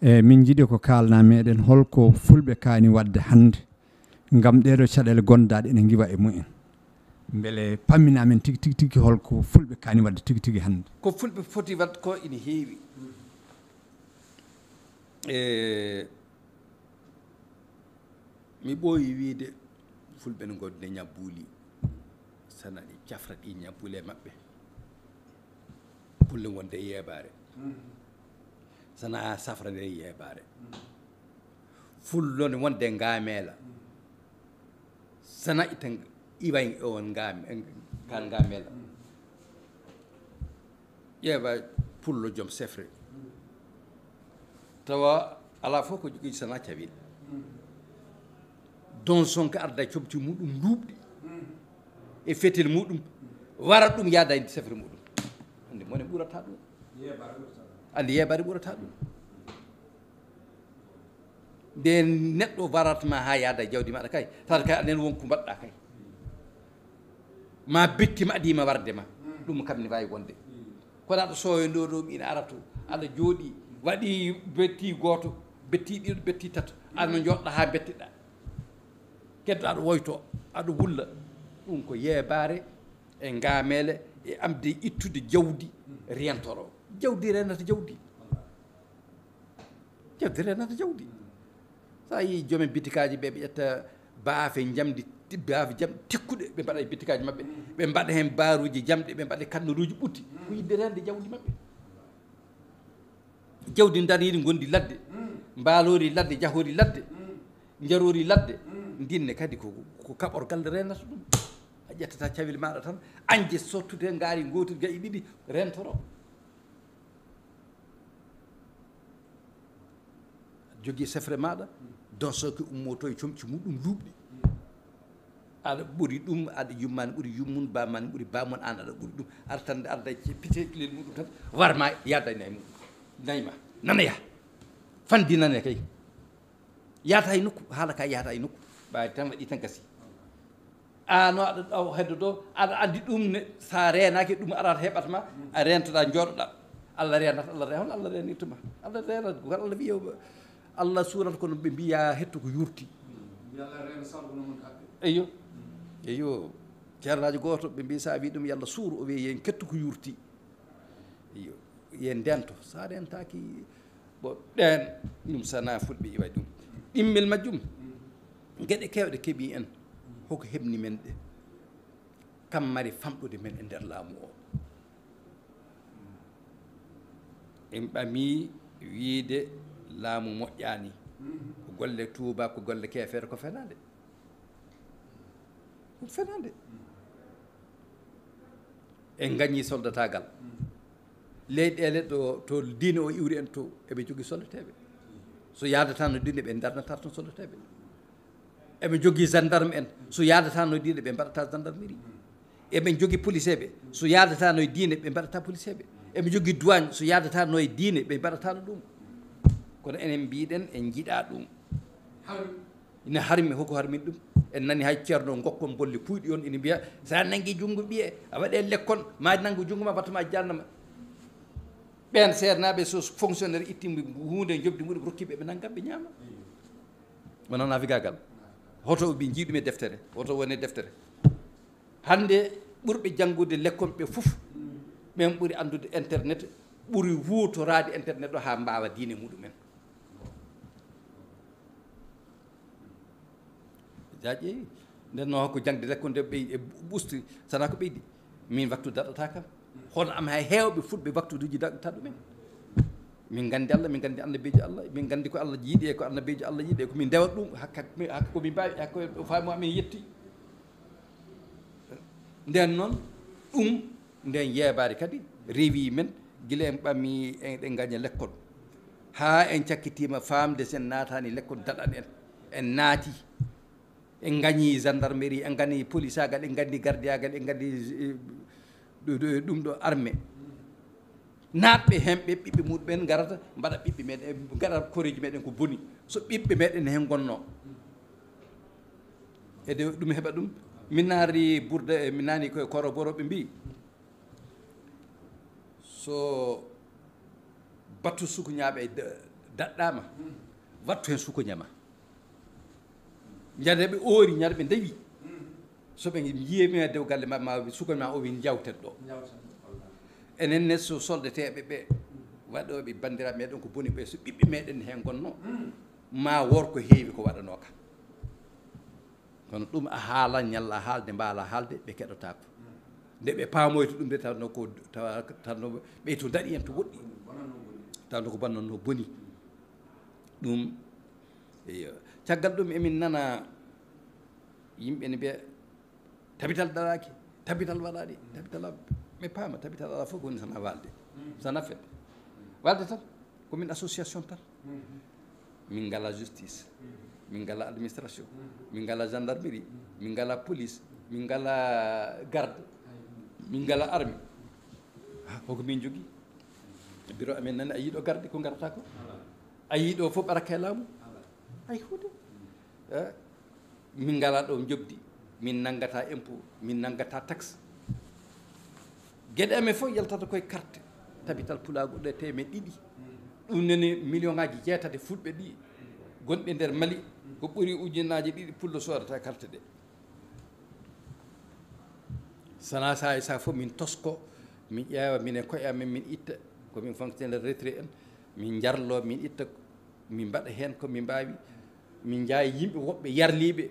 min jiiɗi ko kalna meɗen holko fulɓe kaani wadde hannde ngam ɗeɗo caɗele gondaɗe ene giwa e mumen beele pammina men tigi tigi holko fulɓe kaani wadde tigi tigi hannde ko fulɓe foti wadde ko ina heewi mi ɓooyi wiide fulɓe no gonde ñabbuuli sana ɗi cafra ɗi ñabbuuli e maɓɓe pulle wonde yeebaare sana safra nde yeebaare fullone wonde ngaameela sana iten iway on kan ngaameela ƴeewa pullo joom sefre tawa ala fof ko jogii sana cawil don sonko arda e coɓti muɗum duuɓɗi e fetel muɗum wara ɗum yaada e sefre muɗum andi mone ɓurata ɗum andi yeeɓare ɓurata ɗum nde neɗɗo waratma ha yaada e jawdi maɗa kay tawata kay anen wonko mbaɗɗa kay ma bettima adima warde ma ɗum kam ne wawi wonde kono aɗa sowe ndo ɗo ina arato aɗa jooɗi waɗi betti goto betti ɗiɗo betti tato aɗa joɗɗa ha bettiɗa keddo aɗa woyto aɗa wulla ɗum ko yeebare e ngaamele e amde ittude jawdi rentoro jawdi renata jawdi jawdi renata jawdi sa yi joomen bitikaji ɓe ɓe ƴetta baafe jamdi baafe jam tekkuɗe ɓe mbaɗa e bitikaji maɓɓe ɓe mbaɗa hen baaruji jamɗe ɓe mbaɗa kannuruji ɓutti ko yidde rende jawdi maɓɓe jawdi dariiri gondi ladde mbaalori ladde jahori ladde jarori ladde ndinne kadi ko kaɓorgal renata ɗum a ƴettata cawil maɗa tan anje sottude ngaari gotel gayi ɗiɗi rentoro jogui sefre maɗa don soki ummoto e comci muɗum duuɓɗi aɗa ɓuuri ɗum aɗa yummani ɓuuri yummum bamani ɓuuri bamon an aɗa ɓuuri ɗum artande arda pite pilel muɗum tan warma yadda nayi muɗum nayima nanaya fandi nane kay yaata e nokku haala ka yaata e nokku ɓawi tan waɗi tan gasi ano aɗa ɗaw heddo ɗo aɗa andi ɗum ne sa renaki ɗum arata heɓatma a rentoɗa jooɗoɗa Allah renata Allah re hono Allah renirtoma Allah renata ko Allah wiya Allah suurata kono ɓe mbiya hetto ko yurti eyo eyo ceernajo goto ɓe mbi sa wi ɗum yallah suuru o wiya yen ketto ko yurti eyo yen ndento sa rentaki bo ɗen ɗum sana fulɓe iway ɗum ɗimmel majjum gueɗe kewɗe keeɓi en hoko heɓni men ɗe kam mari famɗude men e nder laamu o en ɓami wiide laamu moƴƴani ko golle Touba ko golle Kefere ko fenade ko fenade en gañi soldatagal leyɗele ɗo to diine o iwri en to eɓe jogui soldateɓe so yadata no diine ɓe darnata toon soldateɓe eɓe jogui gendarme en so yadata no diine ɓe mbaɗata gendarmerie eɓe jogui police ɓe so yadata no diine ɓe mbaɗata police ɓe eɓe jogui douane so yadata no diine ɓe mbaɗatano ɗum kono enen mbiɗen en jiiɗa ɗum ina harmi hoko harmin ɗum en nani hay ceerno gokkon bolle puyɗi on ina mbiya sa nangui junggo ɓiye a waɗe lekkon ma nanggo junggo ma battama jannama ɓen seernaɓe so fonctionnaire ittimi hunde jobdi muɗum rokkiɓe ɓe nanggam ɓe ñaama wonon nafigagal hoto ɓe jiiɗume deftere hoto wone deftere hande ɓurɓe janggude lekkon ɓe foof ɓen ɓuuri andude internet ɓuuri wutorade internet o ha mbawa diine muɗumen ja ƴeewi nden noon ko jangde lekkonde ɓeydi e ɓusti sana ko ɓeydi min waktu daɗata kam hono am hay hewɓe fulɓe waktudeji daɗata ɗumen min gandi Allah min gandi annabijo Allah min gandi ko Allah yiiɗi e ko annabijo Allah yiiɗi e komin dewat ɗum hakka komin mbawi hakko faamu amin yetti nden noon ɗum nden yeebade kadi rewi men guila en ɓammi eɗen gaña lekkon ha en cakkitima famde sen natani lekkon daɗan en naati en gañi gendarmerie en gani police agal en gandi gardiyagal en gandi ɗum ɗo armée natɓe hemɓe ɓiɓɓe muɗumen garata mbaɗa ɓiɓɓe meɗen gaɗa koreji meɗen ko boni so ɓiɓɓe meɗen hen gonno ede ɗum heɓa ɗum min naari ɓurde min nani koye koroboroɓe mbi so battu sukuñaɓe daɗɗama wattu hen suko ñama ñande ɓe oori ñande ɓe dawi soɓe jiyemi e dew galle ma suko ma o wi jawten ɗo enen ne so soldateɓe ɓe waɗoɓe bandiraɓe meɗen ko boni ɓe so ɓiɓɓe meɗen hen gonno ma wor ko heewi ko waɗano kam kono ɗum a haala ñalla haalde mbaala haalde ɓe keɗotako nde ɓe paamoyto ɗum de tawno ko tawno ɓey to daɗi en to woɗɗi tawno ko bannanno boni ɗum eyo caggal ɗum emin nana yimɓe ne mbiya tabital ɗaraki tabital waɗaɗi tabital mi paama tabital ala fof woni sana walde sana fedde walde tan komin association tan min ngala justice min ngala administration min ngala gendarmerie min ngala police min ngala garde min ngala armée koko min jogui bureau amen nani a yiiɗo garde ko garata ko a yiiɗo fof ɓaraka e laamu ay huude min ngala ɗo jobdi min nanggata impôt min nanggata taxe gueɗe amen fof yaltata koye carte tabital pulago ɗe temen ɗiɗi ɗum nene million ngaji jeetati fulɓe ɗi gonɓe nder Mali ko ɓuuri ujunnaji ɗiɗi pullo sodata carte ɗe sana sa sa fof min tosko min ƴeewa minen koye amen min itta komin fonctionnaire retrait en min jarlo min itta min mbaɗa hen komin mbawi min jaayi yimɓe woɓɓe yarliɓe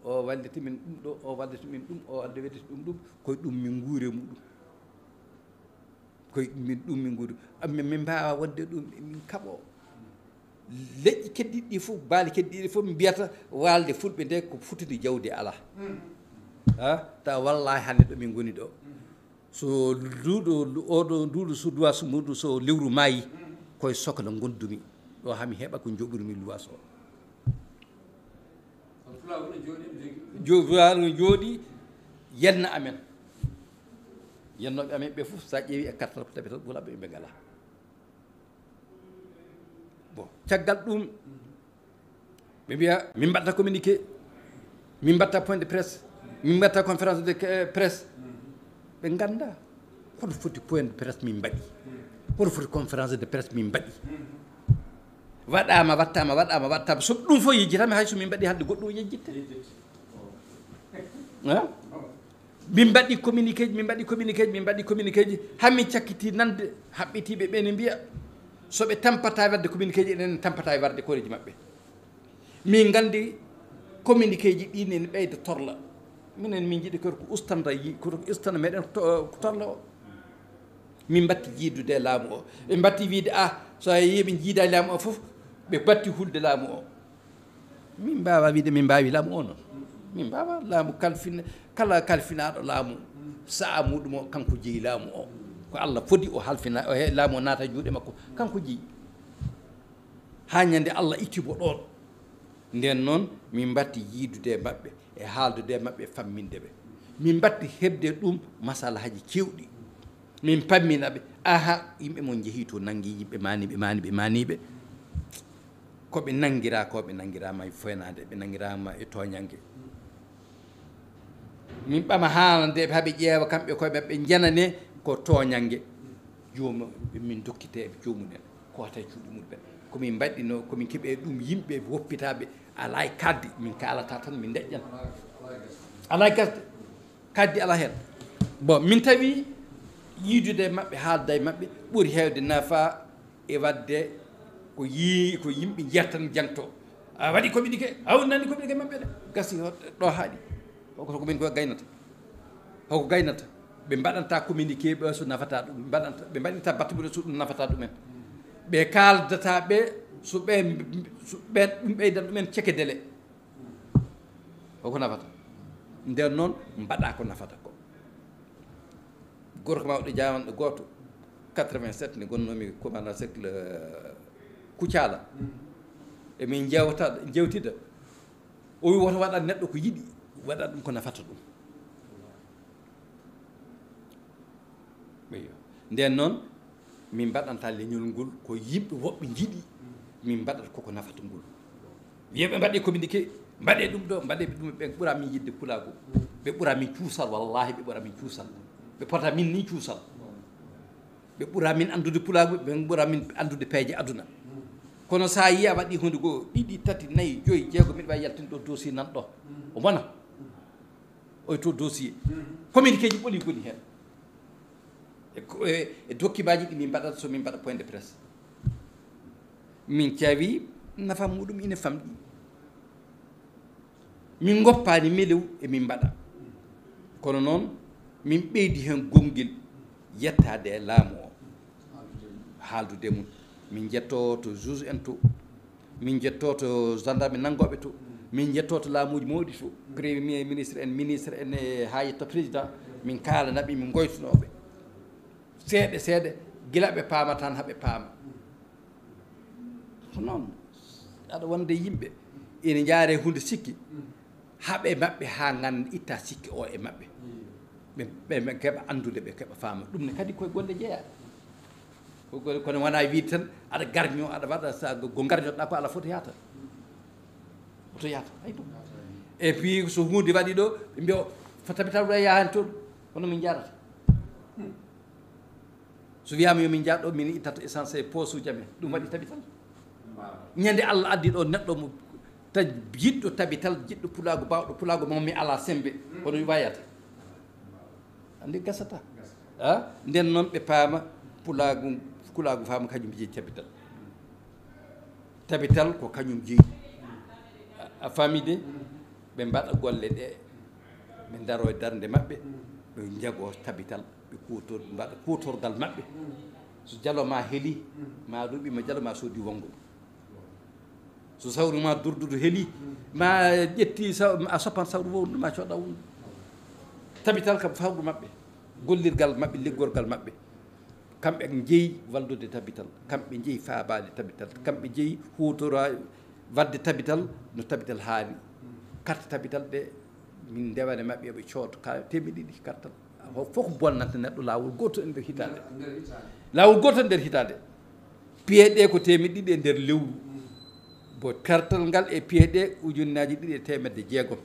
o walliti min ɗum ɗo o walliti min ɗum o walliti ɗum ɗum koye ɗum min guure muɗum koye min ɗum min guuri min mbawa wadde ɗum min kaɓo leƴƴi keddiɗi ɗi fof baali keddiɗi fof min mbiyata walde fulɓe nde ko futude jawdi ala taw wallahi hande ɗo min goni ɗo so nduɗo oɗo nduɗo so luwas muɗum so lewru maayi koye sokhla gondumi ɗo hami heeɓa ko joɓirmi luwas o jooɗi yenna amen yennoɓe amen ɓe fof sa ƴeewi e carte ko tabital ɓulaɓe ɓe ngala bon caggal ɗum ɓe mbiya min mbatta communiqué min mbatta point de presse min mbatta conférence de presse ɓe ganda hoto foti point de presse min mbaɗi hoto foti conférence de presse min mbaɗi waɗama wattama so ɗum fof yejjitami hay so min mbaɗi hande goɗɗo o yejjitte min mbaɗi communiqué ji min mbaɗi communiqué ji hamin cakkiti nande haɓɓitiɓe ɓe ne mbiya soɓe tampata wadde communiqué ji enen tampata e warde koreji mabɓe min gandi communiqué ji ɗi ne ɓeyda torla minen min jiiɗi koto ko ustana koto ustana meɗen ko torla o min batti jiidude e laamu o ɓe batti wiide so yiɓe jiida laamu o foof ɓe batti hulde laamu o min mbawa wiide min mbawi laamu o noon min mbawa laamu kala kalfinaɗo laamu sa'a muɗum o kanko jeeyi laamu o ko Allah fodi o halfina o laamu o naata juuɗe makko kanko jeeyi ha ñande Allah ittibo ɗon nden noon min batti yiidude e maɓɓe e haaldude e maɓɓe famminde ɓe min batti hebde ɗum masalahaji kewɗi min pammina ɓe yimɓe mon jeehi to nangi yimɓe maniɓe koɓe nangirama e foynade ɓe nangirama e toñangue min ɓama haalandeɓe haaɓe ƴeewa kamɓe koye maɓɓe janane ko toñangue joomum min dokkiteɓe joomumen ko wata e cuuɗi muɗumen komin mbaɗino komin keeɓe ɗum yimɓe woppitaɓe ala e kaddi min kalata tan min deƴƴan ala e kaddi ala hen bon min tawi yiidude maɓɓe haalda e maɓɓe ɓuuri hewde nafa e wadde ko yimɓe jertan jangto a waɗi communiqué nani communiqué maɓɓe ɗe gasi ɗo haaɗi hoko komin ko gaynata ɓe mbaɗanta communiqué ɓe so nafata ɗum ɓe mbaɗanta battuɓe so ɗum nafata ɗumen ɓe kaldata ɓe so ɓen ɗum ɓeydat ɗumen ceke délai hoko nafata nden noon mbaɗa ko nafata ko gorko mawɗo jawanɗo goto 87 nde gonnomi commandant cercle Kucala emin jewtida o wi woto waɗat neɗɗo ko yiɗi waɗat ɗum ko nafata ɗum nden noon min mbaɗanta leñol ngol ko yimɓe woɓɓe jiiɗi min mbaɗata koko nafata ngol wiyeɓe mbaɗe communiqué mbaɗe ɗum ɗo mbaɗe ɗum ɓe ɓuura min yidde pulago ɓe ɓuura min cuusal wallahi ɓe ɓuura min cuusal ɓe pota min ni cuusal ɓe ɓuura min andude pulago ɓe ɓuura min andude peeje aduna kono sa yi a waɗi hunde goo ɗiɗi tati nayyi joyi jeego miɗa wawi yaltinde ɗo dossier nan ɗo o wona oy to dossier communiqué ji ɓoli goni heen e document ji ɗi min mbaɗata somin mbaɗa point de presse min caawi nafa muɗum ine famɗi min goppani melew emin mbaɗa kono noon min ɓeydi heen gongel yettade e laamu o haaldude mum min jetto to juge en to min jetto to gendarme nangoɓe to min jetto to laamuji mawɗi to premier ministre en e ha yetta président min kalanaɓe min goytunoɓe seeɗa seeɗa gila ɓe paama tan haɓe paama ko noon aɗa wonde yimɓe ene jaare hunde sikki haɓe maɓɓe ha ganda itta sikki o e maɓɓe ɓe keeɓa andude ɓe keeɓa faama ɗum ne kadi koye golle jeeya kono wona wiide tan aɗa garño aɗa waɗa sa go garñoɗa ko ala foti yata oto yata hay ɗum et puis so hunde waɗi ɗo ɓe mbiya fo tabital ɗo yaha hen toon hono min jarata so wiyama yomin jaa ɗo min ittata essence e poche uji amen ɗum waɗi tabital ñande Allah addi ɗo neɗɗo mo jiɗɗo tabital jiɗɗo pulago bawɗo pulago mami ala sembe hono wayata andi gasata a nden noon ɓe paama pulago faama kañum jeeyi tabital tabital ko kañum jeeyi a famide ɓe mbaɗa golle ɗe ɓe daro e darde maɓɓe ɓe jago tabital ɓe kutor mbaɗa kutorgal maɓɓe so jalo ma heeli ma ɗuɓi ma jalo ma soodi wongo so sawru ma durdudu heeli ma ƴetti a soppan sawru wowru ma coɗɗa wondu tabital kam fawru maɓɓe gollirgal maɓɓe liggorgal maɓɓe kamɓe jeeyi wallude tabital kamɓe jeeyi faabade tabital kamɓe jeeyi hutora wadde tabital no tabital haani carte tabital ɗe min ndewane maɓɓe yoɓe cooto ka temedɗiɗi kartal fof ko bonnanta neɗɗo lawol goto e nder hitande lawol goto e nder hitande piye ɗe ko temedɗiɗi e nder lewru bo kartal ngal e piye ɗe ujunnaji ɗiɗi e temedde jeegom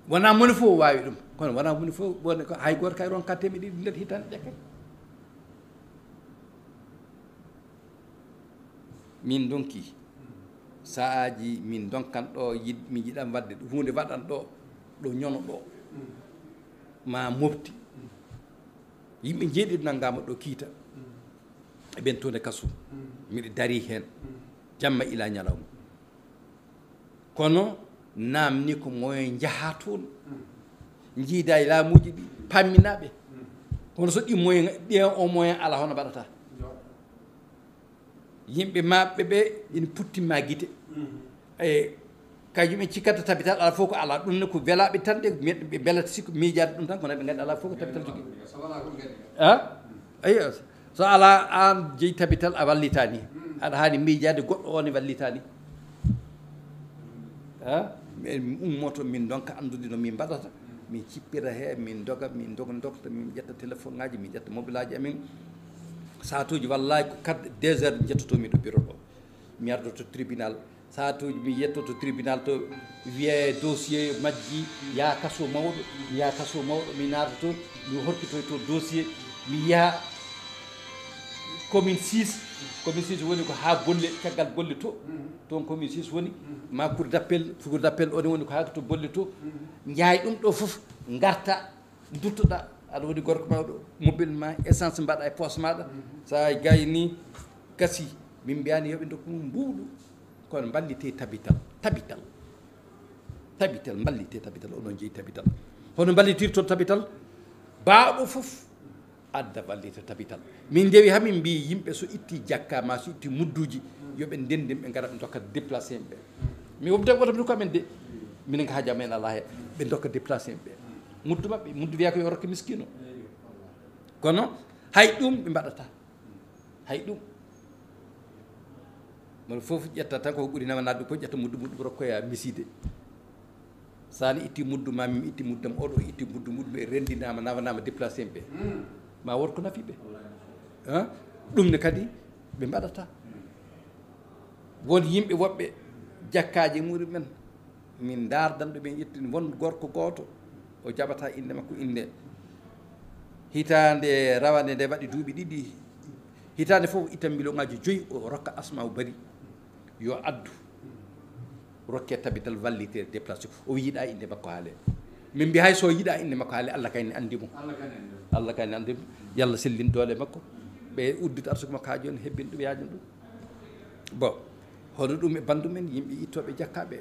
wona moni fof wawi ɗum kono wona moni fof woni ko hay goto kay ronka temedɗiɗi nder hitande ƴekke min donki saaji min donkan ɗo mi yiɗan wadde hunde waɗan ɗo ñono ɗo ma mofti yimɓe jeeɗiɗo nanngama ɗo kiita e ɓen toon e kaso miɗa dari heen jamma ila ñalawma kono namni ko moyen jaha toon jiida e laamuji ɗi pamminaɓe kono so ɗi moyen ɗiyen o moyen ala hono mbaɗata yimɓe maɓɓe ɓe ina puttimma guite e kañum en cikkata tabital ala fof ko ala ɗum ne ko welaɓe tan ɗe ɓe belata sikko miijade ɗum tan kono ɓe gandi ala fof ko tabital jogui a ayi so ala an jeeyi tabital a wallitani aɗa hani miijade goɗɗo o ne wallitani a min ummoto min donka andude no min mbaɗata min cippira he min doga min dokta min ƴetta téléphone ngaji min ƴetta mobile aji amin satuji wallahi ko 2 heures jettotomi ɗo bureau ɗo mi ardo to tribunal satuji mi yetto to tribunal to wiye dossier majji ya kaso mawɗo mi naata toon mi horkitoy to dossier mi yaha commune 6 woni ko ha bolle caggal bolle to toon commune 6 woni ma cour d'appel one woni ko haaka to bolle to jaay ɗum ɗo foof garta duttoɗa aɗa woni gorko mawɗo mobile ma essence mbaɗa e poche maɗa sa gayni gasi min mbiyani yoɓe dokku mum mbuuɗu kono ballite tabital ballite tabital onon jeeyi tabital hono ballitirto tabital baaɗo fof adda ballite tabital min dewi hamin mbi yimɓe so itti jakka ma so itti mudduji yoɓe ndendin ɓe gara ɓe dokka déplacé ɓe mi wobde woto mi ko amen de minen ko haaji amen ala he ɓe dokka déplacé ɓe muddu maɓɓe muddu wiya ko yo rokke miskino kono hay ɗum ɓe mbaɗata hay ɗum mono fof ƴetta tan koko ɓuuri nawanade ko ƴetta muddu rokkoya miside sani itti muddu ma min itti muddam oɗo itti muddu ɓe rendinama nawanama déplacé ɓe ma wot ko nafi ɓe ɗum ne kadi ɓe mbaɗata won yimɓe woɓɓe jakkaji muɗumen min dardanɗo ɓe ƴettini won gorko goto o jaɓata inde makko inde hitande rawane nde waɗi duuɓi ɗiɗi hitande fof itta million ngaji 5 o rokka Asma Bari yo addu rokke tabital vallité déplacé o yiɗa inde makko haale min mbi hay so yiɗa inde makko haale Allah kayne andi mo Allah kayne andi mo yalla sellin doole makko ɓe uddita arsugo makko ha joni hebbin ɗum yaajin ɗum bon hono ɗum e bandu men yimɓe ittoɓe jakkaɓe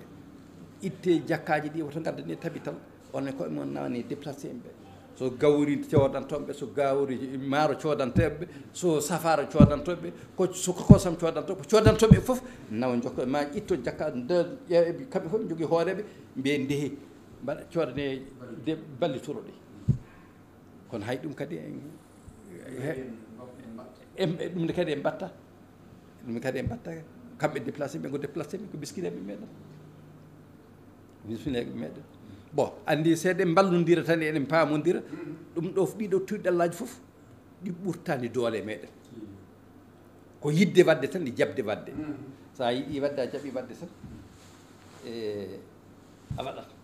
itte jakkaji ɗi woto gaddani tabital onen koye mon nani déplacé ɓe so gawri codantoɓe so gawri maaro codanteɓe so safara codantoɓe ko soko kosam codantoɓe codantoɓe foof nawa jokko ma itto jakka nde ƴeeɓe kamɓe fof ɓe jogui hooreɓe mbiye ndeehi mbaɗa codane ballitoro ɗi kono hay ɗum kadi ɗum kadi en mbatta ɗum kadi en mbatta kamɓe déplacé ɓe ko déplacé ɓe ko biskineɓe meɗen biskineɓe meɗen bon andi seeɗen ballodira tan eɗen paamodira ɗum ɗo ɓiɗo tuyɗallaji fof ɗi ɓurtani doole meɗen ko yidde wadde tan ɗi jabde wadde sa yiiɗi wadde a jaaɓi wadde tan a waɗat